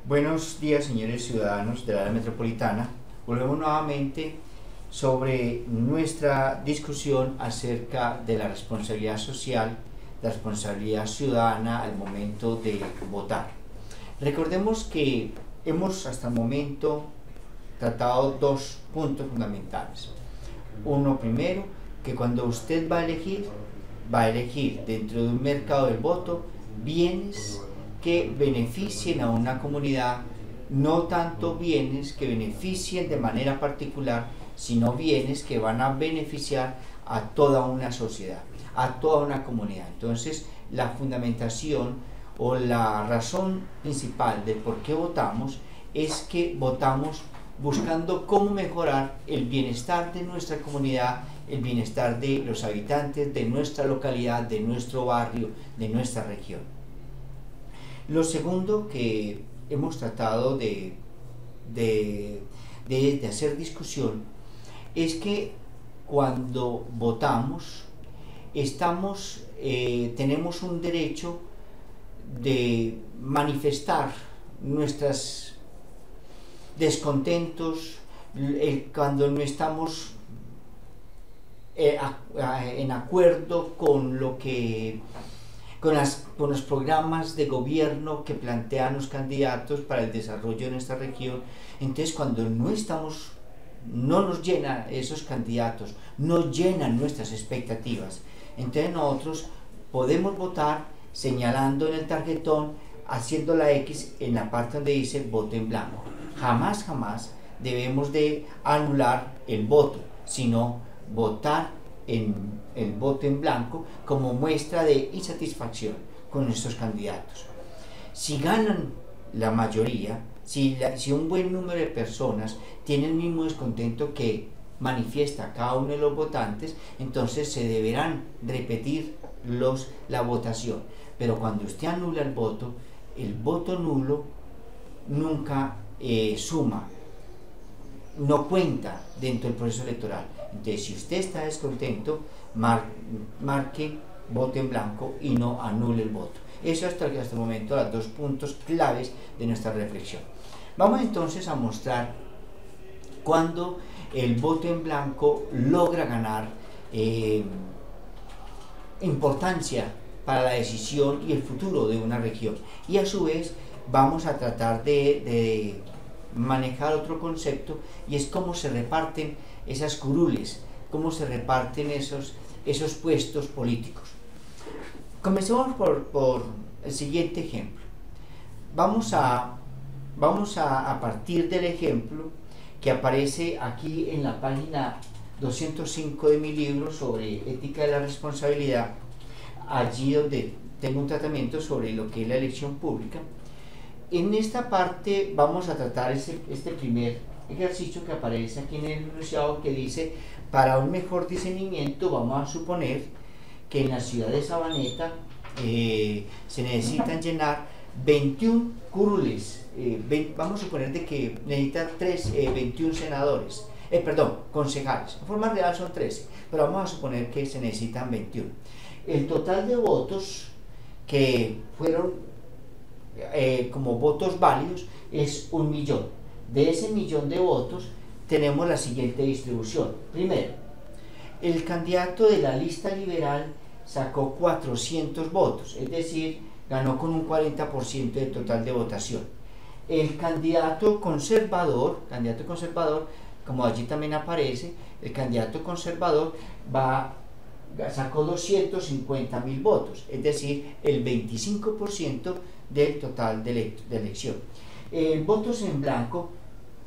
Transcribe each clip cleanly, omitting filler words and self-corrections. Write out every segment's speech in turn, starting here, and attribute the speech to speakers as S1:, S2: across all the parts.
S1: Buenos días, señores ciudadanos de la área metropolitana. Volvemos nuevamente sobre nuestra discusión acerca de la responsabilidad social, la responsabilidad ciudadana al momento de votar. Recordemos que hemos hasta el momento tratado dos puntos fundamentales. Uno primero, que cuando usted va a elegir dentro de un mercado del voto bienes que beneficien a una comunidad, no tanto bienes que beneficien de manera particular, sino bienes que van a beneficiar a toda una sociedad, a toda una comunidad. Entonces, la fundamentación o la razón principal de por qué votamos es que votamos buscando cómo mejorar el bienestar de nuestra comunidad, el bienestar de los habitantes de nuestra localidad, de nuestro barrio, de nuestra región. Lo segundo que hemos tratado de hacer discusión es que cuando votamos tenemos un derecho de manifestar nuestros descontentos cuando no estamos en acuerdo con los programas de gobierno que plantean los candidatos para el desarrollo de nuestra región. Entonces, cuando no nos llenan esos candidatos, no llenan nuestras expectativas, entonces nosotros podemos votar señalando en el tarjetón, haciendo la X en la parte donde dice voto en blanco. Jamás debemos de anular el voto, sino votar en el voto en blanco como muestra de insatisfacción con estos candidatos. Si ganan la mayoría, si un buen número de personas tienen el mismo descontento que manifiesta cada uno de los votantes, entonces se deberán repetir la votación. Pero cuando usted anula el voto nulo nunca suma, no cuenta dentro del proceso electoral. Entonces, si usted está descontento, marque voto en blanco y no anule el voto. Eso hasta el momento los dos puntos claves de nuestra reflexión. Vamos entonces a mostrar cuando el voto en blanco logra ganar importancia para la decisión y el futuro de una región. Y a su vez vamos a tratar de manejar otro concepto, y es cómo se reparten esas curules, cómo se reparten esos puestos políticos. Comencemos por el siguiente ejemplo. Vamos a partir del ejemplo que aparece aquí en la página 205 de mi libro sobre ética de la responsabilidad, allí donde tengo un tratamiento sobre lo que es la elección pública. En esta parte vamos a tratar este primer ejercicio que aparece aquí en el enunciado, que dice: para un mejor discernimiento vamos a suponer que en la ciudad de Sabaneta se necesitan llenar 21 curules, vamos a suponer de que necesitan 21 senadores, concejales. En forma real son 13, pero vamos a suponer que se necesitan 21. El total de votos que fueron como votos válidos es 1.000.000. De ese 1.000.000 de votos tenemos la siguiente distribución. Primero, el candidato de la lista liberal sacó 400 votos, es decir, ganó con un 40% del total de votación. El candidato conservador, como allí también aparece, el candidato conservador sacó 250.000 votos, es decir, el 25% del total de elección. Votos en blanco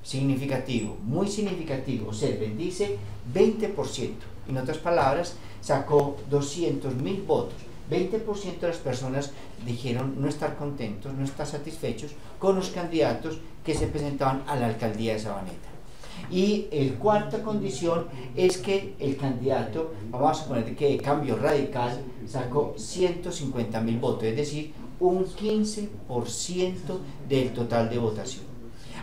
S1: significativo, muy significativo, Serven dice 20%. En otras palabras, sacó 200.000 votos. 20% de las personas dijeron no estar contentos, no estar satisfechos con los candidatos que se presentaban a la alcaldía de Sabaneta. Y la cuarta condición es que el candidato, vamos a suponer que de Cambio Radical, sacó 150.000 votos, es decir, un 15% del total de votación.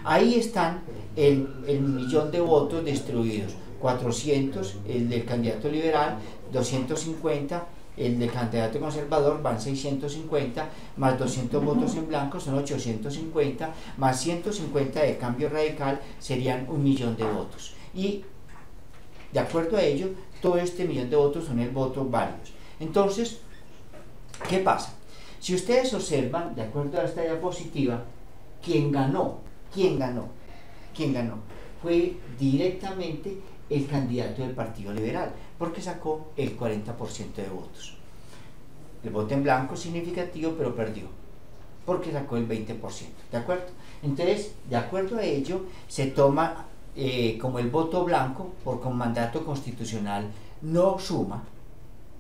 S1: Ahí están el 1.000.000 de votos distribuidos: 400 el del candidato liberal, 250 el del candidato conservador van 650, más 200 votos en blanco son 850, más 150 de Cambio Radical serían 1.000.000 de votos. Y de acuerdo a ello, todo este 1.000.000 de votos son el voto válidos. Entonces, ¿qué pasa? Si ustedes observan, de acuerdo a esta diapositiva, ¿quién ganó? ¿Quién ganó? ¿Quién ganó? Fue directamente el candidato del Partido Liberal, porque sacó el 40% de votos. El voto en blanco significativo, pero perdió, porque sacó el 20%, ¿de acuerdo? Entonces, de acuerdo a ello, se toma como el voto blanco, por con mandato constitucional, no suma,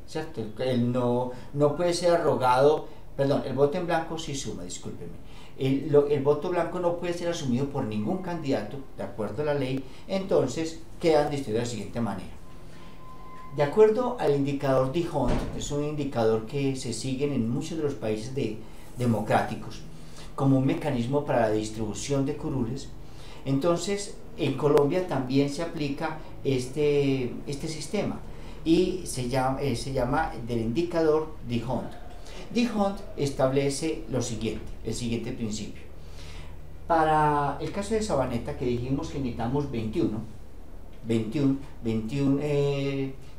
S1: ¿cierto? Él no puede ser arrogado, perdón, el voto en blanco sí suma, discúlpeme. El voto blanco no puede ser asumido por ningún candidato, de acuerdo a la ley, entonces quedan distribuidos de la siguiente manera. De acuerdo al indicador D'Hondt, es un indicador que se sigue en muchos de los países democráticos como un mecanismo para la distribución de curules. Entonces, en Colombia también se aplica este sistema y se llama del indicador D'Hondt. D'Hondt establece el siguiente principio. Para el caso de Sabaneta, que dijimos que necesitamos 21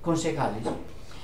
S1: concejales,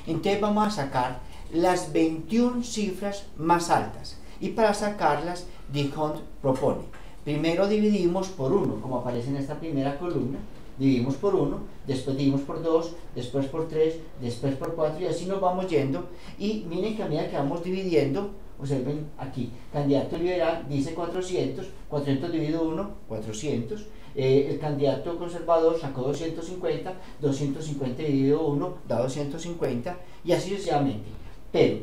S1: entonces vamos a sacar las 21 cifras más altas, y para sacarlas D'Hondt propone: primero dividimos por 1, como aparece en esta primera columna, dividimos por 1, después dividimos por 2, después por 3, después por 4, y así nos vamos yendo. Y miren que a medida que vamos dividiendo, observen aquí, candidato liberal dice 400, 400 dividido 1, 400, el candidato conservador sacó 250, 250 dividido 1 da 250, y así sucesivamente. Pero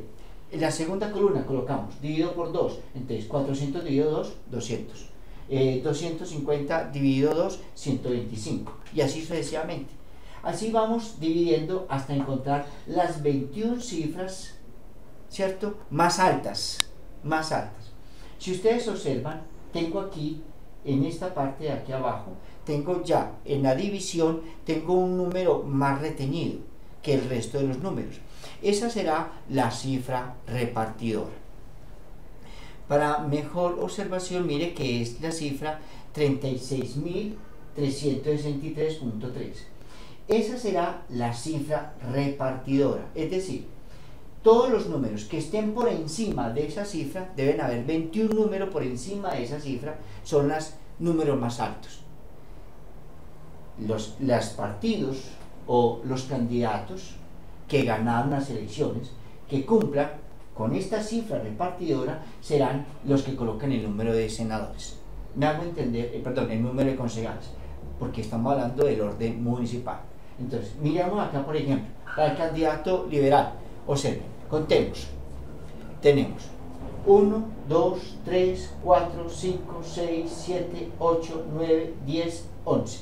S1: en la segunda columna colocamos dividido por 2, entonces 400 dividido 2, 200. 250 dividido 2, 125, y así sucesivamente. Así vamos dividiendo hasta encontrar las 21 cifras, ¿cierto?, más altas. Si ustedes observan, tengo aquí, en esta parte de aquí abajo, tengo ya en la división, tengo un número más retenido que el resto de los números. Esa será la cifra repartidora. Para mejor observación, mire que es la cifra 36.363.3. Esa será la cifra repartidora, es decir, todos los números que estén por encima de esa cifra, deben haber 21 números por encima de esa cifra, son los números más altos. Los partidos o los candidatos que ganaron las elecciones, que cumplan con esta cifra repartidora, serán los que colocan el número de senadores. Me hago entender, el número de concejales, porque estamos hablando del orden municipal. Entonces, miramos acá, por ejemplo, para el candidato liberal. Observen, contemos. Tenemos 1, 2, 3, 4, 5, 6, 7, 8, 9, 10, 11.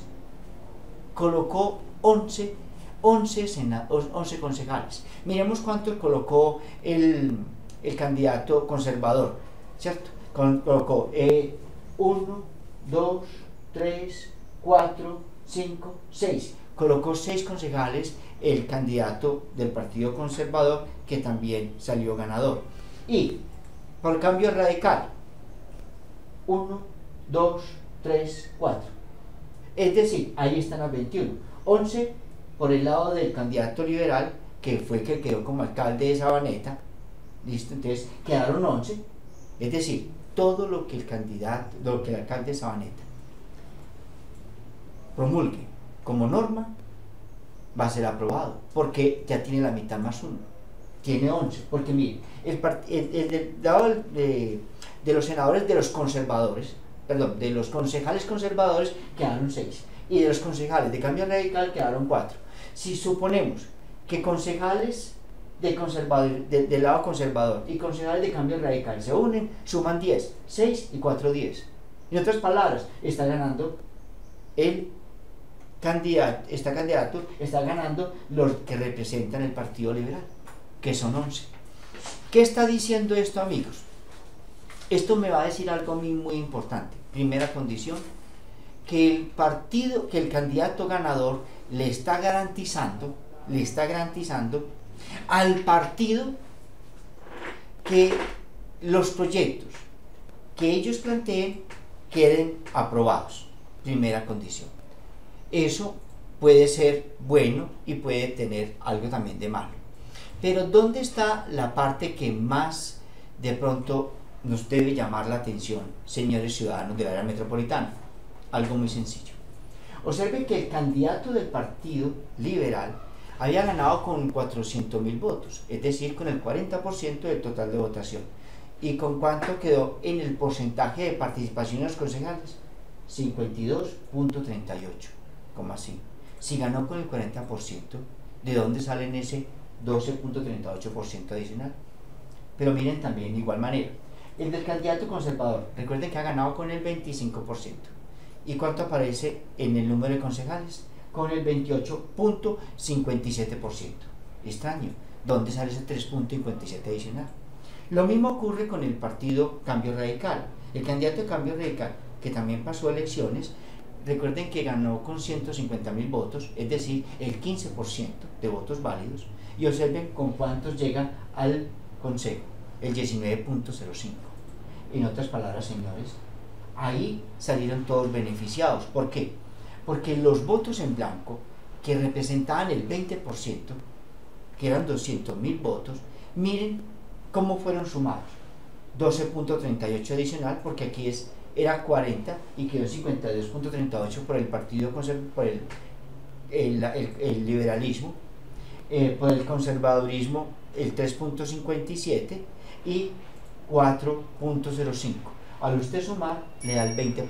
S1: Colocó 11 concejales. Miremos cuánto colocó el candidato conservador, ¿cierto? Colocó 1, 2, 3, 4, 5, 6. Colocó 6 concejales el candidato del Partido Conservador, que también salió ganador. Y por Cambio Radical, 1, 2, 3, 4. Es decir, ahí están las 21. 11 por el lado del candidato liberal, que fue el que quedó como alcalde de Sabaneta. ¿Listo? Entonces quedaron 11. Es decir, todo lo que el alcalde de Sabaneta promulgue como norma va a ser aprobado, porque ya tiene la mitad más 1, tiene 11, porque mire, el del lado de los senadores de los conservadores, perdón, de los concejales conservadores quedaron 6, y de los concejales de Cambio Radical quedaron 4. Si suponemos que concejales del lado conservador y concejales de Cambio Radical se unen, suman 10, 6 y 4, 10. En otras palabras, está ganando candidato está ganando los que representan el Partido Liberal, que son 11. ¿Qué está diciendo esto, amigos? Esto me va a decir algo muy importante. Primera condición, que el candidato ganador le está garantizando al partido que los proyectos que ellos planteen queden aprobados. Primera condición. Eso puede ser bueno y puede tener algo también de malo. Pero ¿dónde está la parte que más de pronto nos debe llamar la atención, señores ciudadanos del área metropolitana? Algo muy sencillo. Observen que el candidato del Partido Liberal había ganado con 400.000 votos, es decir, con el 40% del total de votación. ¿Y con cuánto quedó en el porcentaje de participación en los concejales? 52.38. ¿Cómo así? Si ganó con el 40%, ¿de dónde sale ese 12.38% adicional? Pero miren también de igual manera, el del candidato conservador, recuerden que ha ganado con el 25%. ¿Y cuánto aparece en el número de concejales? Con el 28.57%. Extraño, ¿dónde sale ese 3.57 adicional? Lo mismo ocurre con el partido Cambio Radical. El candidato de Cambio Radical, que también pasó elecciones, recuerden que ganó con 150.000 votos, es decir, el 15% de votos válidos, y observen con cuántos llegan al Consejo, el 19.05. En otras palabras, señores, ahí salieron todos beneficiados. ¿Por qué? Porque los votos en blanco, que representaban el 20%, que eran 200.000 votos, miren cómo fueron sumados. 12.38 adicional, porque aquí era 40 y quedó 52.38 por el partido por el liberalismo, por el conservadurismo el 3.57 y 4.05. Al usted sumar, le da el 20%.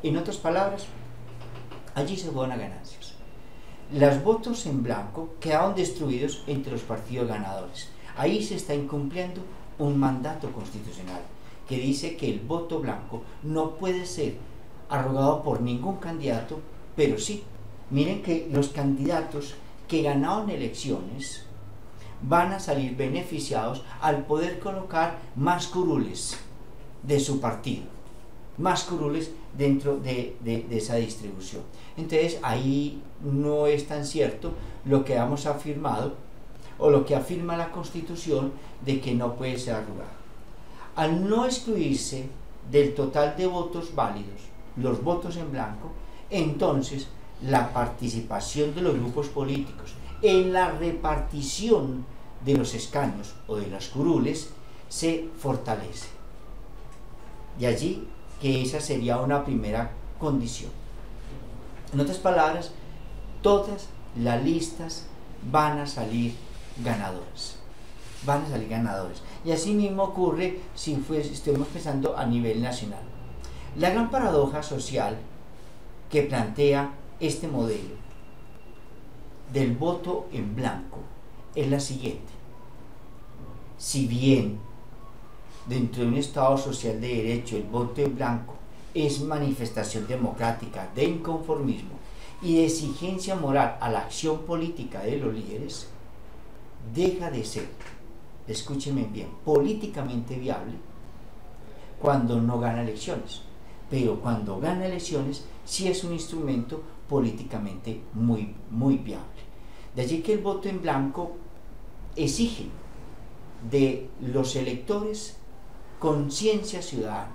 S1: En otras palabras, allí se fueron a ganancias. Los votos en blanco quedaron destruidos entre los partidos ganadores. Ahí se está incumpliendo un mandato constitucional que dice que el voto blanco no puede ser arrogado por ningún candidato, pero sí, miren que los candidatos que ganaron elecciones van a salir beneficiados al poder colocar más curules de su partido, más curules dentro de esa distribución. Entonces ahí no es tan cierto lo que hemos afirmado o lo que afirma la Constitución de que no puede ser arrogado. Al no excluirse del total de votos válidos los votos en blanco, entonces la participación de los grupos políticos en la repartición de los escaños o de las curules se fortalece. De allí que esa sería una primera condición. En otras palabras, todas las listas van a salir ganadoras. Van a salir ganadores. Y así mismo ocurre si estuvimos pensando a nivel nacional. La gran paradoja social que plantea este modelo del voto en blanco es la siguiente. Si bien dentro de un Estado social de derecho el voto en blanco es manifestación democrática de inconformismo y de exigencia moral a la acción política de los líderes, deja de ser, escúchenme bien, políticamente viable cuando no gana elecciones. Pero cuando gana elecciones sí es un instrumento políticamente muy, muy viable. De allí que el voto en blanco exige de los electores conciencia ciudadana,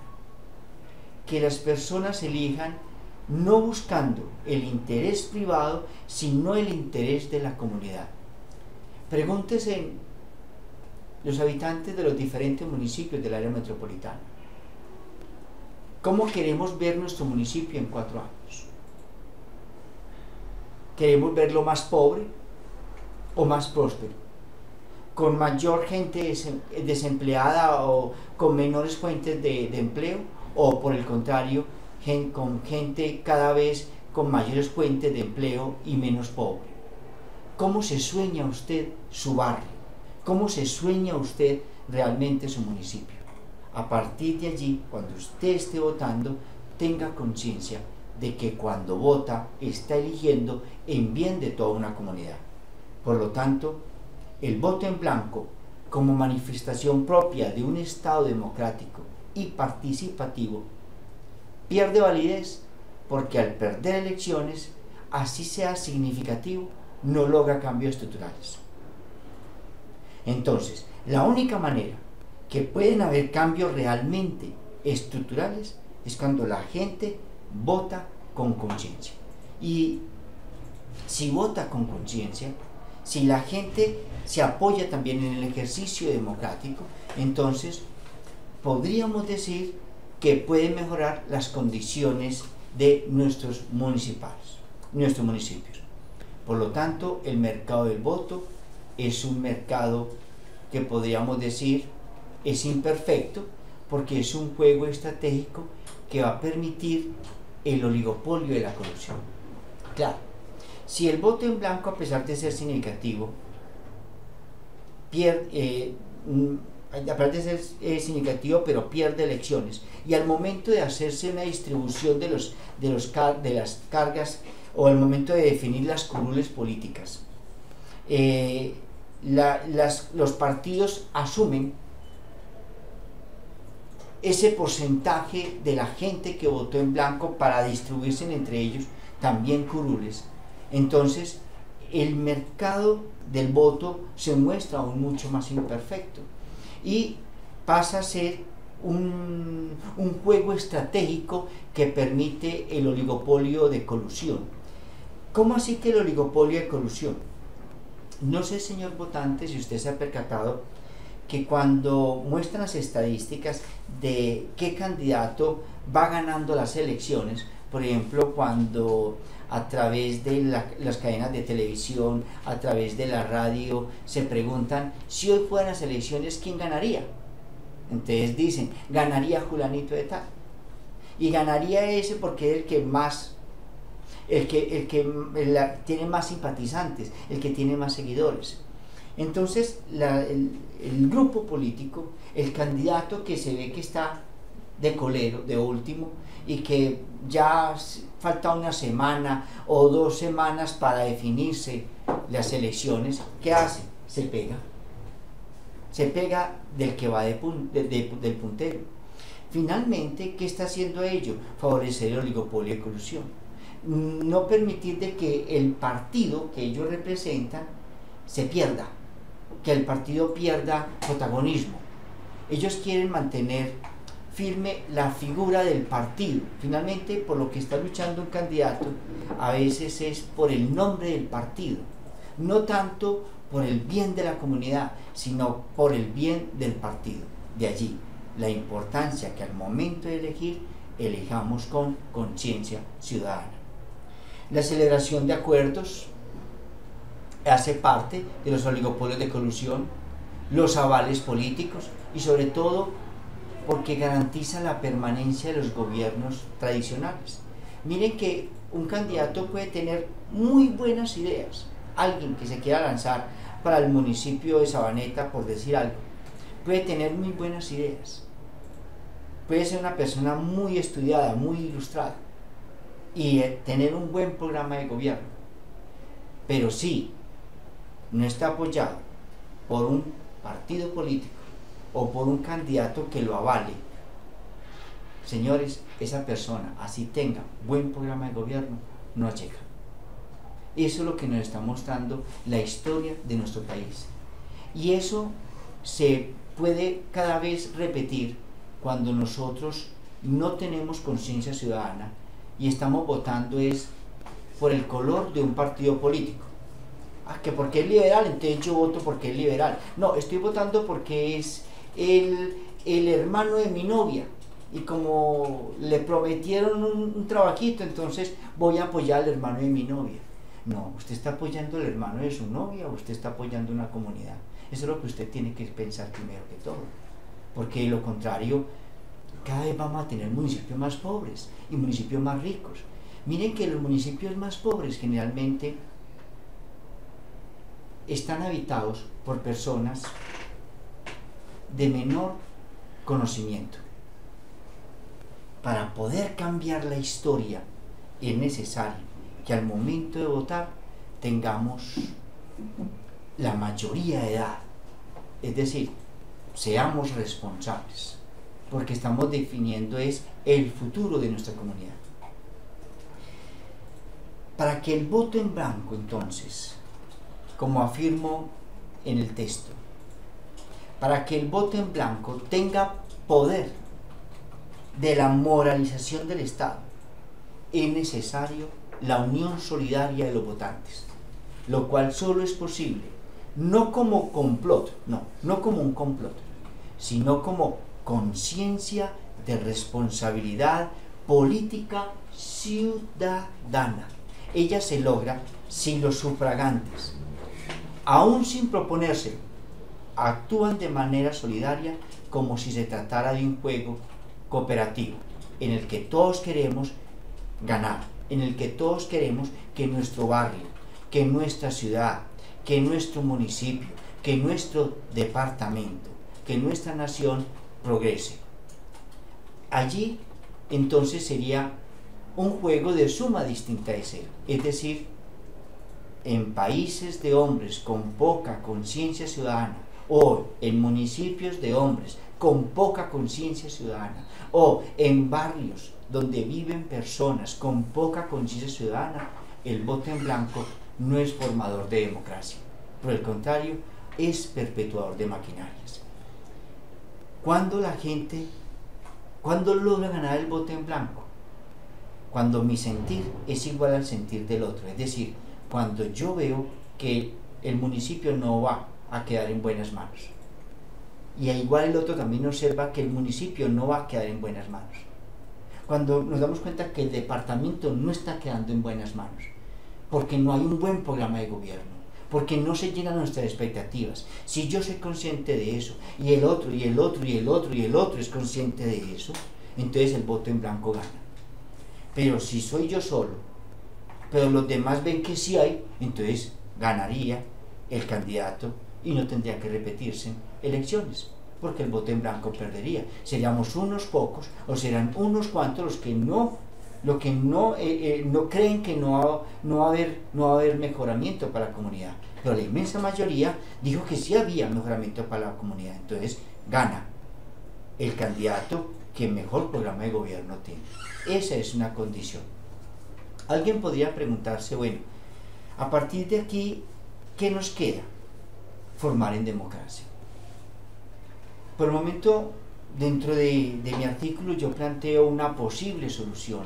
S1: que las personas elijan no buscando el interés privado, sino el interés de la comunidad. Pregúntese los habitantes de los diferentes municipios del área metropolitana, ¿cómo queremos ver nuestro municipio en 4 años? ¿Queremos verlo más pobre o más próspero? ¿Con mayor gente desempleada o con menores fuentes de empleo? ¿O por el contrario, con gente cada vez con mayores fuentes de empleo y menos pobre? ¿Cómo se sueña usted su barrio? ¿Cómo se sueña usted realmente su municipio? A partir de allí, cuando usted esté votando, tenga conciencia de que cuando vota está eligiendo en bien de toda una comunidad. Por lo tanto, el voto en blanco, como manifestación propia de un Estado democrático y participativo, pierde validez porque al perder elecciones, así sea significativo, no logra cambios estructurales. Entonces, la única manera que pueden haber cambios realmente estructurales es cuando la gente vota con conciencia. Y si vota con conciencia, si la gente se apoya también en el ejercicio democrático, entonces podríamos decir que puede mejorar las condiciones de nuestros municipios. Por lo tanto, el mercado del voto es un mercado que podríamos decir es imperfecto, porque es un juego estratégico que va a permitir el oligopolio de la corrupción. Claro, si el voto en blanco, a pesar de ser significativo, pero pierde elecciones, y al momento de hacerse una distribución de las cargas, o al momento de definir las curules políticas, los partidos asumen ese porcentaje de la gente que votó en blanco para distribuirse entre ellos también curules. Entonces el mercado del voto se muestra aún mucho más imperfecto y pasa a ser un juego estratégico que permite el oligopolio de colusión. ¿Cómo así que el oligopolio de colusión? No sé, señor votante, si usted se ha percatado que cuando muestran las estadísticas de qué candidato va ganando las elecciones, por ejemplo, cuando a través de las cadenas de televisión, a través de la radio, se preguntan si hoy fueran las elecciones, ¿quién ganaría? Entonces dicen, ganaría Julanito de tal, y ganaría ese porque es el que más, tiene más simpatizantes, el que tiene más seguidores. Entonces el grupo político, el candidato que se ve que está de colero, de último, y que ya falta una semana o 2 semanas para definirse las elecciones, ¿qué hace? Se pega del que va del puntero. Finalmente, ¿qué está haciendo ello? Favorecer el oligopolio de colusión, no permitir de que el partido que ellos representan se pierda, que el partido pierda protagonismo. Ellos quieren mantener firme la figura del partido. Finalmente, por lo que está luchando un candidato a veces es por el nombre del partido, no tanto por el bien de la comunidad, sino por el bien del partido. De allí la importancia que al momento de elegir, elijamos con conciencia ciudadana. La celebración de acuerdos hace parte de los oligopolios de colusión, los avales políticos y sobre todo porque garantiza la permanencia de los gobiernos tradicionales. Miren que un candidato puede tener muy buenas ideas, alguien que se quiera lanzar para el municipio de Sabaneta, por decir algo, puede tener muy buenas ideas, puede ser una persona muy estudiada, muy ilustrada y tener un buen programa de gobierno, pero si no está apoyado por un partido político o por un candidato que lo avale, señores, esa persona, así tenga buen programa de gobierno, no llega. Eso es lo que nos está mostrando la historia de nuestro país. Y eso se puede cada vez repetir cuando nosotros no tenemos conciencia ciudadana y estamos votando es por el color de un partido político. Que porque es liberal, entonces yo voto porque es liberal. No, estoy votando porque es el hermano de mi novia y como le prometieron un trabajito, entonces voy a apoyar al hermano de mi novia. No, usted está apoyando al hermano de su novia o usted está apoyando una comunidad. Eso es lo que usted tiene que pensar primero que todo, porque de lo contrario cada vez vamos a tener municipios más pobres y municipios más ricos. Miren que los municipios más pobres generalmente están habitados por personas de menor conocimiento. Para poder cambiar la historia es necesario que al momento de votar tengamos la mayoría de edad, es decir, seamos responsables, porque estamos definiendo es el futuro de nuestra comunidad. Para que el voto en blanco, entonces, como afirmo en el texto, para que el voto en blanco tenga poder de la moralización del Estado, es necesario la unión solidaria de los votantes, lo cual solo es posible, no como complot, no como un complot, sino como conciencia de responsabilidad política ciudadana. Ella se logra si los sufragantes, aún sin proponérselo, actúan de manera solidaria, como si se tratara de un juego cooperativo en el que todos queremos ganar, en el que todos queremos que nuestro barrio, que nuestra ciudad, que nuestro municipio, que nuestro departamento, que nuestra nación progrese. Allí entonces sería un juego de suma distinta de cero, es decir, en países de hombres con poca conciencia ciudadana, o en municipios de hombres con poca conciencia ciudadana, o en barrios donde viven personas con poca conciencia ciudadana, el voto en blanco no es formador de democracia, por el contrario, es perpetuador de maquinarias. Cuando logra ganar el voto en blanco? Cuando mi sentir es igual al sentir del otro, es decir, cuando yo veo que el municipio no va a quedar en buenas manos, y igual el otro también observa que el municipio no va a quedar en buenas manos, cuando nos damos cuenta que el departamento no está quedando en buenas manos, porque no hay un buen programa de gobierno, porque no se llenan nuestras expectativas. Si yo soy consciente de eso, y el otro, y el otro, y el otro, y el otro es consciente de eso, entonces el voto en blanco gana. Pero si soy yo solo, pero los demás ven que sí hay, entonces ganaría el candidato y no tendría que repetirse elecciones, porque el voto en blanco perdería. Seríamos unos pocos, o serán unos cuantos los que no creen que no va a haber mejoramiento para la comunidad, pero la inmensa mayoría dijo que sí había mejoramiento para la comunidad. Entonces gana el candidato que mejor programa de gobierno tiene. Esa es una condición. Alguien podría preguntarse, bueno, a partir de aquí, ¿qué nos queda? Formar en democracia. Por el momento, dentro de mi artículo, yo planteo una posible solución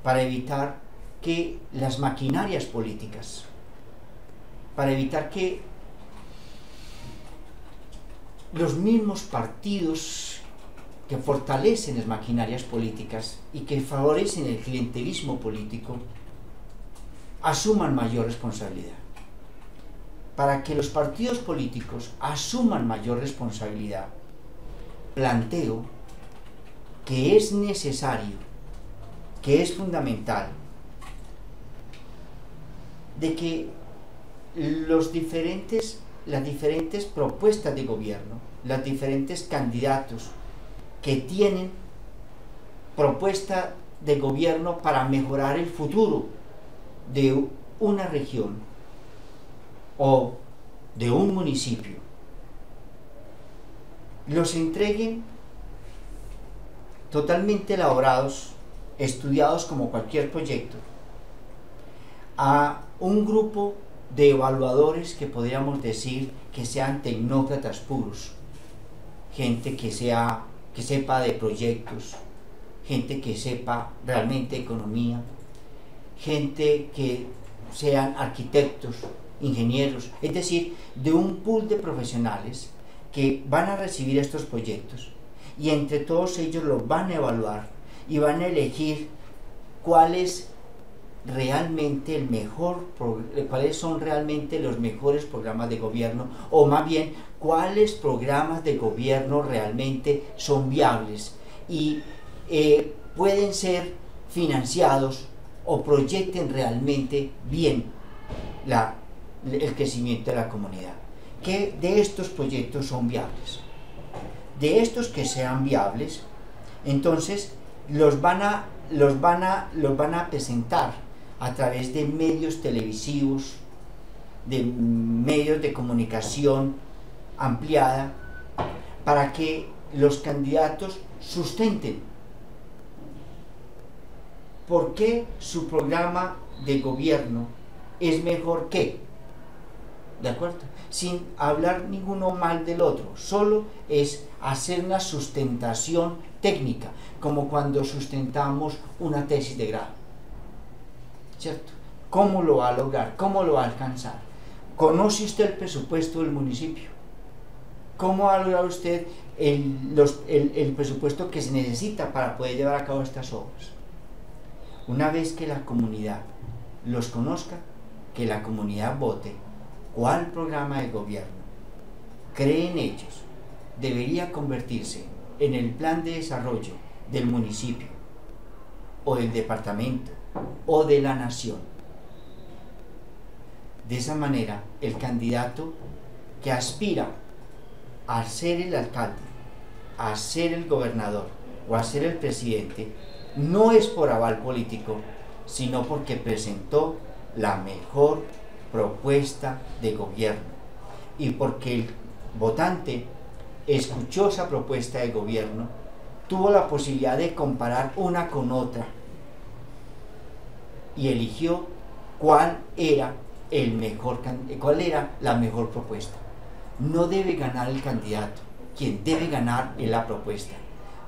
S1: para evitar que las maquinarias políticas, para evitar que los mismos partidos que fortalecen las maquinarias políticas y que favorecen el clientelismo político asuman mayor responsabilidad. Para que los partidos políticos asuman mayor responsabilidad, planteo que es necesario, que es fundamental, de que las diferentes propuestas de gobierno, los diferentes candidatos que tienen propuesta de gobierno para mejorar el futuro de una región o de un municipio, los entreguen totalmente elaborados, estudiados como cualquier proyecto, a un grupo de evaluadores que podríamos decir que sean tecnócratas puros, gente que sepa de proyectos, gente que sepa realmente economía, gente que sean arquitectos, ingenieros, es decir, de un pool de profesionales que van a recibir estos proyectos y entre todos ellos los van a evaluar y van a elegir cuáles son realmente los mejores programas de gobierno, o más bien cuáles programas de gobierno realmente son viables y pueden ser financiados o proyecten realmente bien el crecimiento de la comunidad. ¿Qué de estos proyectos son viables? De estos que sean viables, entonces los van a presentar a través de medios televisivos, de medios de comunicación ampliada, para que los candidatos sustenten por qué su programa de gobierno es mejor que ¿de acuerdo? Sin hablar ninguno mal del otro, solo es hacer una sustentación técnica, como cuando sustentamos una tesis de grado, ¿cierto? ¿Cómo lo va a lograr? ¿Cómo lo va a alcanzar? ¿Conoce usted el presupuesto del municipio? ¿Cómo va a lograr usted el presupuesto que se necesita para poder llevar a cabo estas obras? Una vez que la comunidad los conozca, que la comunidad vote cuál programa de gobierno cree en ellos, debería convertirse en el plan de desarrollo del municipio o del departamento o de la nación. De esa manera, el candidato que aspira a ser el alcalde, a ser el gobernador o a ser el presidente, no es por aval político, sino porque presentó la mejor propuesta de gobierno y porque el votante escuchó esa propuesta de gobierno, tuvo la posibilidad de comparar una con otra y eligió cuál era la mejor propuesta. No debe ganar el candidato, quien debe ganar es la propuesta,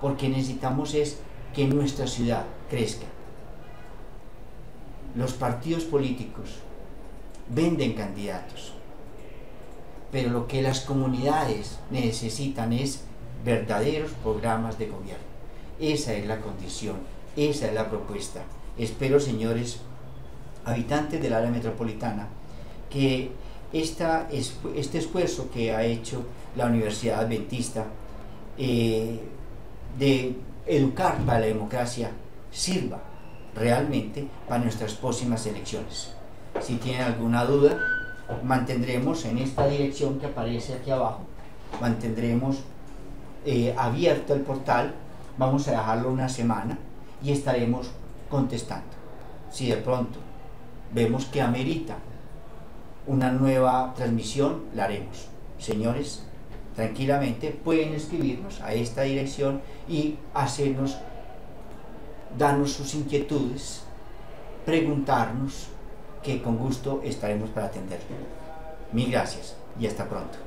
S1: porque necesitamos es que nuestra ciudad crezca. Los partidos políticos venden candidatos, pero lo que las comunidades necesitan es verdaderos programas de gobierno. Esa es la condición, esa es la propuesta. Espero, señores habitantes del área metropolitana, que este esfuerzo que ha hecho la Universidad Adventista de educar para la democracia sirva realmente para nuestras próximas elecciones. Si tienen alguna duda, mantendremos en esta dirección que aparece aquí abajo, mantendremos abierto el portal, vamos a dejarlo una semana y estaremos contestando. Si de pronto vemos que amerita una nueva transmisión, la haremos. Señores, tranquilamente pueden escribirnos a esta dirección y darnos sus inquietudes, preguntarnos, que con gusto estaremos para atender. Mil gracias y hasta pronto.